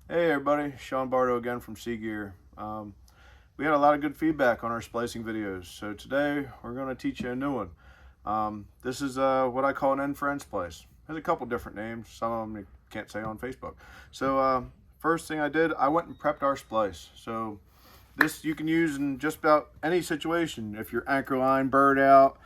Hey everybody, Sean Bardo again from Sea Gear. We had a lot of good feedback on our splicing videos, so today we're going to teach you a new one. This is what I call an end-for-end splice. There's a couple different names, some of them you can't say on Facebook. So first thing I did, I went and prepped our splice. So this you can use in just about any situation. If your anchor line burred out,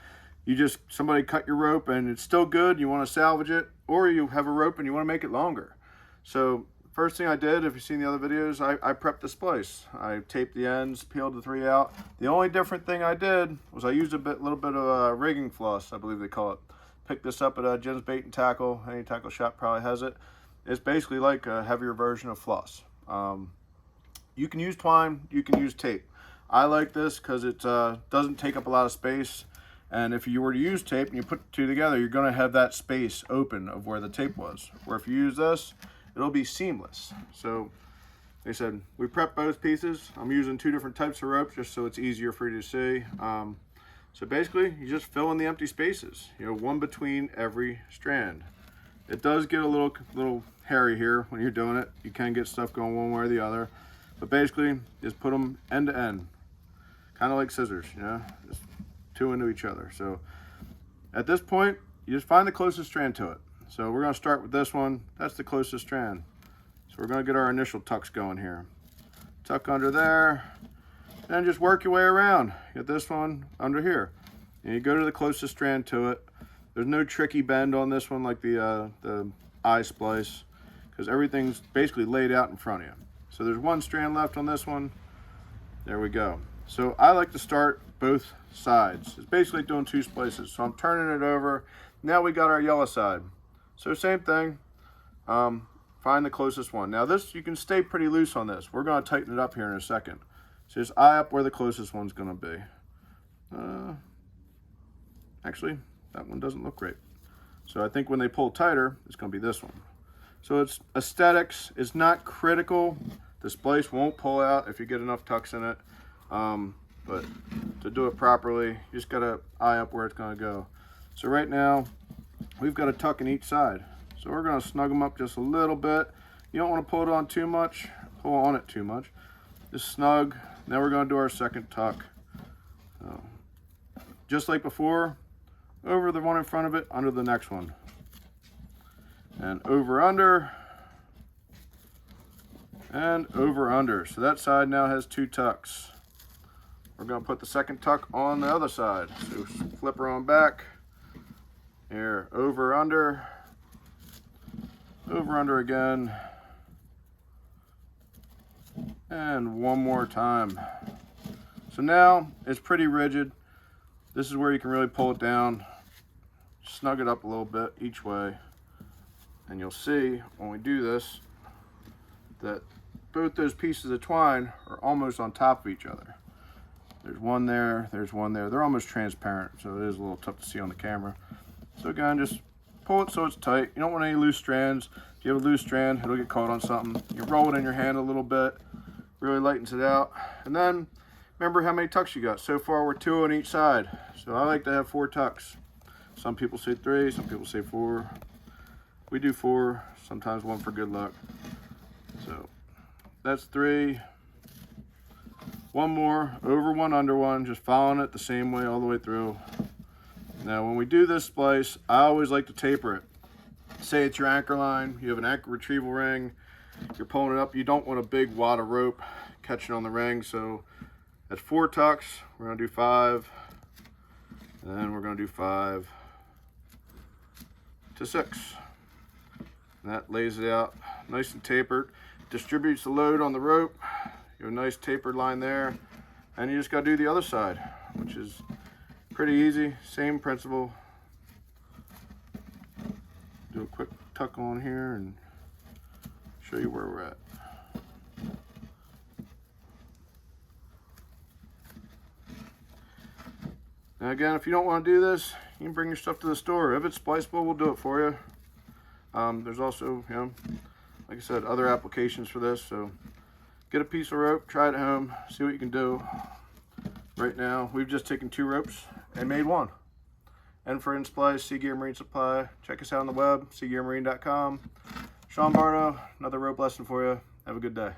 somebody cut your rope and it's still good, you want to salvage it, or you have a rope and you want to make it longer. So first thing I did, if you've seen the other videos, I prepped the splice. I taped the ends, peeled the three out. The only different thing I did was I used little bit of rigging floss, I believe they call it. Picked this up at Jim's Bait and Tackle. Any tackle shop probably has it. It's basically like a heavier version of floss. You can use twine, you can use tape. I like this because it doesn't take up a lot of space. And if you were to use tape and you put the two together, you're going to have that space open of where the tape was. Where if you use this, it'll be seamless. So they said we prep both pieces. I'm using two different types of rope just so it's easier for you to see. So basically you just fill in the empty spaces, one between every strand. It does get a little hairy here when you're doing it. You can get stuff going one way or the other, but basically just put them end to end, kind of like scissors, just two into each other. So at this point you just find the closest strand to it. So we're going to start with this one. That's the closest strand. So we're going to get our initial tucks going here. Tuck under there, then just work your way around. Get this one under here, and you go to the closest strand to it. There's no tricky bend on this one like the eye splice, because everything's basically laid out in front of you. So there's one strand left on this one. There we go. So I like to start both sides. It's basically doing two splices. So I'm turning it over. Now we got our yellow side. So same thing, find the closest one. Now this, you can stay pretty loose on this. We're gonna tighten it up here in a second. So just eye up where the closest one's gonna be. Actually, that one doesn't look great. So I think when they pull tighter, it's gonna be this one. So it's aesthetics, it's not critical. The splice won't pull out if you get enough tucks in it. But to do it properly, you just gotta eye up where it's gonna go. So right now, we've got a tuck in each side. So we're gonna snug them up just a little bit. You don't wanna pull it on too much, pull on it too much. Just snug. Now we're gonna do our second tuck. So, just like before, over the one in front of it, under the next one. And over under, and over under. So that side now has two tucks. We're gonna put the second tuck on the other side. So flip her on back. Here, over under again, and one more time. So now it's pretty rigid. This is where you can really pull it down, snug it up a little bit each way, and you'll see when we do this that both those pieces of twine are almost on top of each other. There's one there, there's one there. They're almost transparent, so it is a little tough to see on the camera. So again, just pull it so it's tight. You don't want any loose strands. If you have a loose strand, it'll get caught on something. You roll it in your hand a little bit, really lightens it out. And then remember how many tucks you got. So far we're 2 on each side. So I like to have 4 tucks. Some people say 3, some people say 4. We do 4, sometimes 1 for good luck. So that's 3. One more, over one, under one, just following it the same way all the way through. Now when we do this splice, I always like to taper it. Say it's your anchor line, you have an anchor retrieval ring, you're pulling it up, you don't want a big wad of rope catching on the ring, so that's 4 tucks. We're gonna do 5, and then we're gonna do 5 to 6. And that lays it out nice and tapered, distributes the load on the rope. You have a nice tapered line there, and you just gotta do the other side, which is pretty easy, same principle. Do a quick tuck on here and show you where we're at. Now again, if you don't want to do this, you can bring your stuff to the store. If it's spliceable, we'll do it for you. There's also, like I said, other applications for this. So get a piece of rope, try it at home, see what you can do. Right now, we've just taken 2 ropes and made 1. End-for-end splice, Sea Gear Marine Supply. Check us out on the web, seagearmarine.com. Sean Bardo, another rope lesson for you. Have a good day.